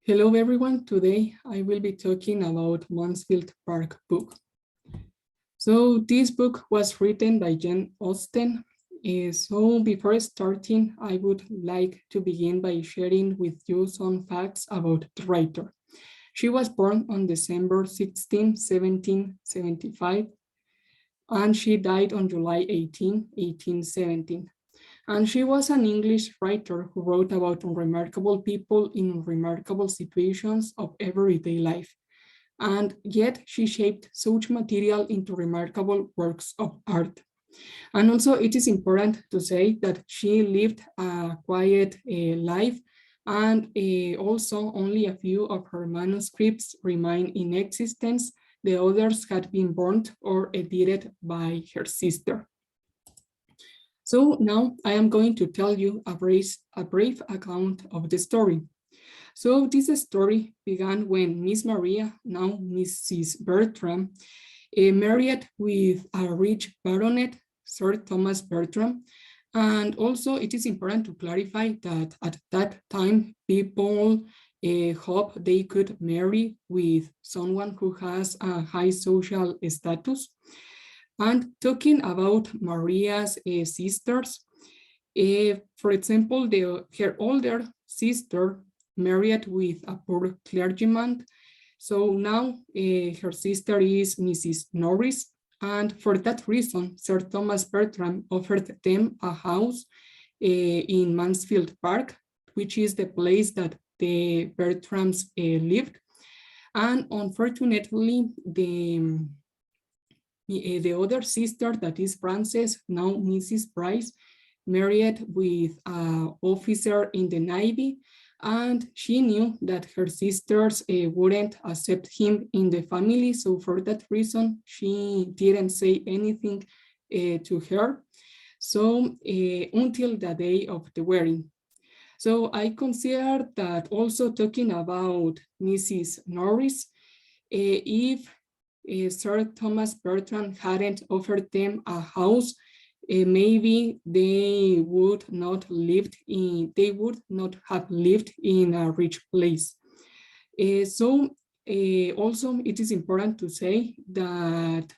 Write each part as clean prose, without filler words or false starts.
Hello everyone, today I will be talking about Mansfield Park book. So this book was written by Jane Austen. So before starting, I would like to begin by sharing with you some facts about the writer. She was born on December 16, 1775, and she died on July 18, 1817. And she was an English writer who wrote about remarkable people in remarkable situations of everyday life. And yet she shaped such material into remarkable works of art. And also it is important to say that she lived a quiet life, and also only a few of her manuscripts remain in existence. The others had been burnt or edited by her sister. So now I am going to tell you a brief account of the story. So this story began when Miss Maria, now Mrs. Bertram, married with a rich baronet, Sir Thomas Bertram. And also it is important to clarify that at that time, people hope they could marry with someone who has a high social status. And talking about Maria's sisters, for example, her older sister married with a poor clergyman. So now her sister is Mrs. Norris. And for that reason, Sir Thomas Bertram offered them a house in Mansfield Park, which is the place that the Bertrams lived. And unfortunately, the other sister, that is Frances, now Mrs. Price, married with an officer in the Navy, and she knew that her sisters wouldn't accept him in the family. So for that reason, she didn't say anything to her. So until the day of the wedding. So I consider that also talking about Mrs. Norris, if Sir Thomas Bertram hadn't offered them a house, maybe they would not have lived in a rich place. So also it is important to say that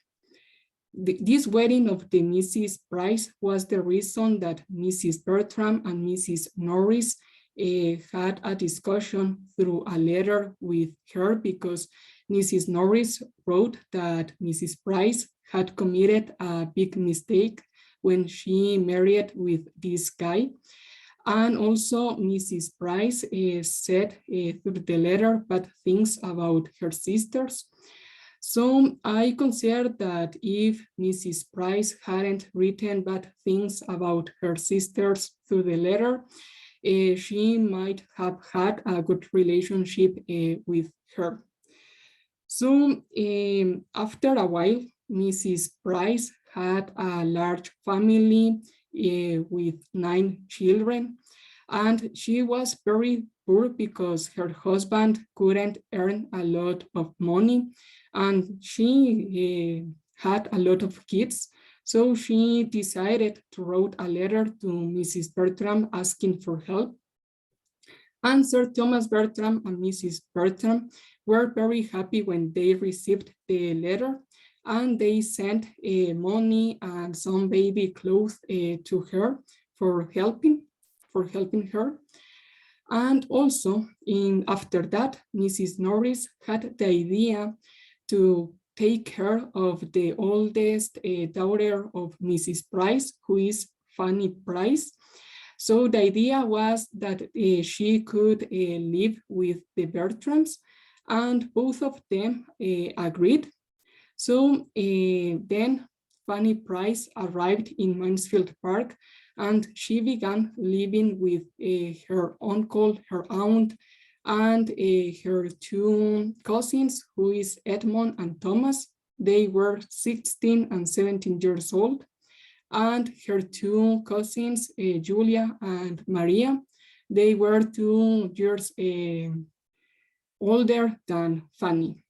this wedding of the Mrs. Price was the reason that Mrs. Bertram and Mrs. Norris had a discussion through a letter with her, because Mrs. Norris wrote that Mrs. Price had committed a big mistake when she married with this guy. And also Mrs. Price said through the letter bad things about her sisters. So I consider that if Mrs. Price hadn't written bad things about her sisters through the letter, she might have had a good relationship with her. So after a while, Mrs. Price had a large family with 9 children, and she was very poor because her husband couldn't earn a lot of money, and she had a lot of kids. So she decided to write a letter to Mrs. Bertram asking for help. And Sir Thomas Bertram and Mrs. Bertram were very happy when they received the letter, and they sent money and some baby clothes to her for helping her. And also after that, Mrs. Norris had the idea to take care of the oldest daughter of Mrs. Price, who is Fanny Price. So the idea was that she could live with the Bertrams, and both of them agreed. So then Fanny Price arrived in Mansfield Park, and she began living with her uncle, her aunt, and her 2 cousins, who is Edmund and Thomas. They were 16 and 17 years old. And her 2 cousins, Julia and Maria, they were 2 years older than Fanny.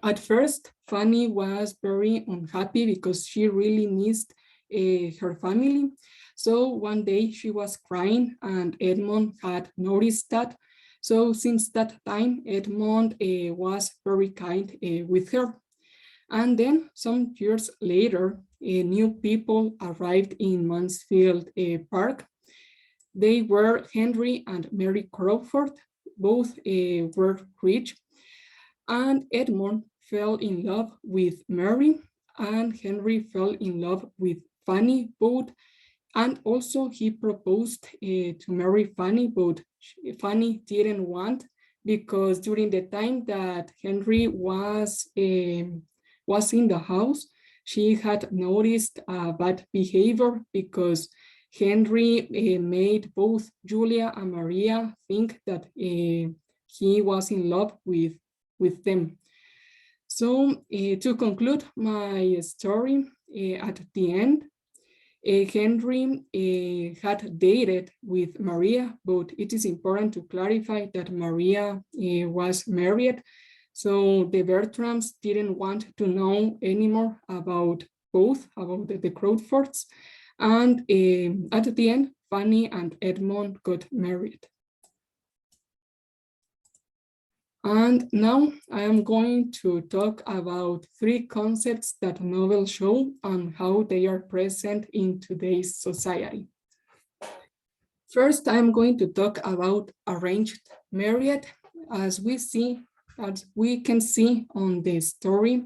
At first, Fanny was very unhappy because she really missed her family. So one day she was crying, and Edmund had noticed that. So since that time, Edmond was very kind with her. And then some years later, new people arrived in Mansfield Park. They were Henry and Mary Crawford. Both were rich, and Edmond fell in love with Mary, and Henry fell in love with Fanny, both, and also he proposed to marry Fanny, but Fanny didn't want, because during the time that Henry was in the house, she had noticed bad behavior, because Henry made both Julia and Maria think that he was in love with them. So to conclude my story, at the end, Henry had dated with Maria, but it is important to clarify that Maria was married. So the Bertrams didn't want to know anymore about both, about the Crawfords. And at the end, Fanny and Edmond got married. And now I am going to talk about 3 concepts that novels show and how they are present in today's society. First, I'm going to talk about arranged marriage. As we can see on the story,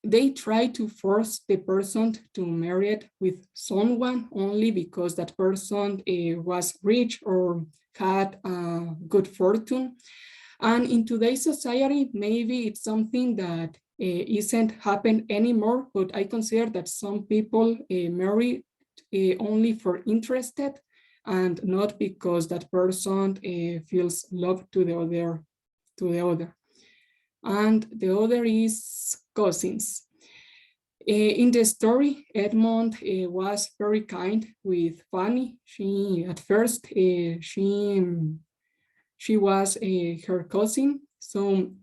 they try to force the person to marry with someone only because that person was rich or had good fortune. And in today's society, maybe it's something that isn't happened anymore, but I consider that some people marry only for interested and not because that person feels love to the other. And the other is cousins. In the story, Edmond was very kind with Fanny. At first, she was her cousin. So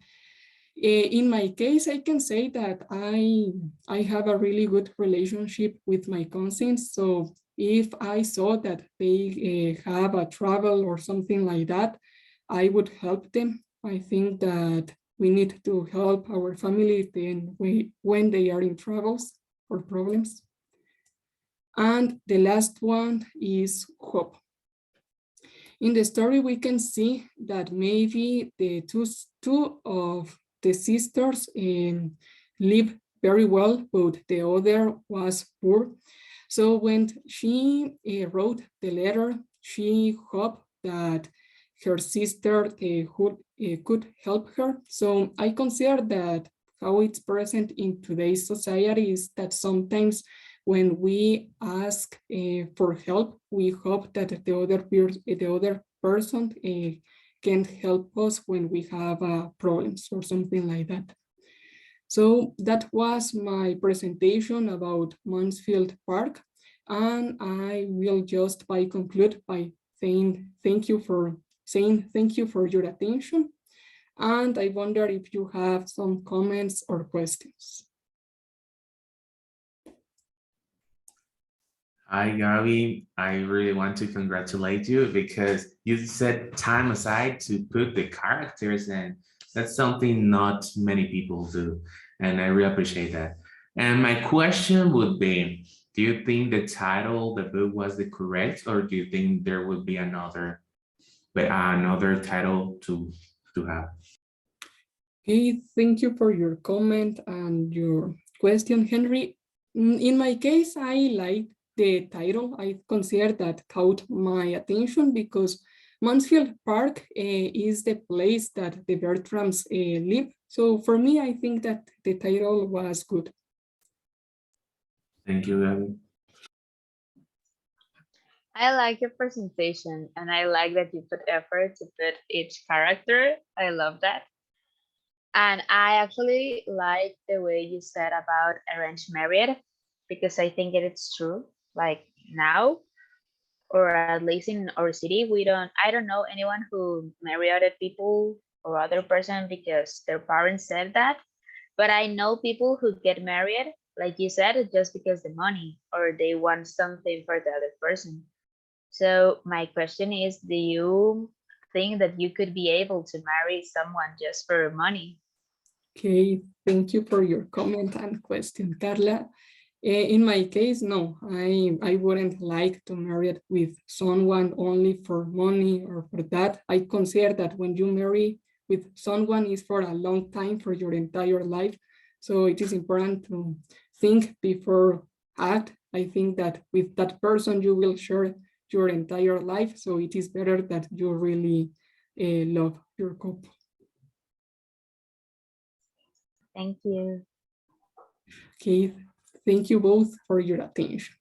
in my case, I can say that I have a really good relationship with my cousins. So if I saw that they have a trouble or something like that, I would help them. I think that we need to help our family when they are in troubles or problems. And the last one is hope. In the story, we can see that maybe the two of the sisters live very well, but the other was poor. So when she wrote the letter, she hoped that her sister could help her. So I consider that how it's present in today's society is that sometimes when we ask for help, we hope that the other person can help us when we have problems or something like that. So that was my presentation about Mansfield Park, and I will just conclude by saying thank you for your attention. And I wonder if you have some comments or questions. Hi, Gaby. I really want to congratulate you because you set time aside to put the characters, and that's something not many people do. And I really appreciate that. And my question would be, do you think the title, the book was the correct, or do you think there would be another title to have? Okay, thank you for your comment and your question, Henry. In my case, I like the title. I consider that caught my attention because Mansfield Park is the place that the Bertrams live. So for me, I think that the title was good. Thank you, Gaby. I like your presentation, and I like that you put effort to put each character. I love that. And I actually like the way you said about arranged marriage, because I think it is true. Like now, or at least in our city, I don't know anyone who marry other people or other person because their parents said that. But I know people who get married, like you said, just because the money or they want something for the other person. So my question is, do you think that you could be able to marry someone just for money. Okay, thank you for your comment and question, Carla. In my case, no, I wouldn't like to marry with someone only for money or for that. I consider that when you marry with someone is for a long time, for your entire life. So it is important to think before act. I think that with that person, you will share your entire life. So it is better that you really love your couple. Thank you. Okay, thank you both for your attention.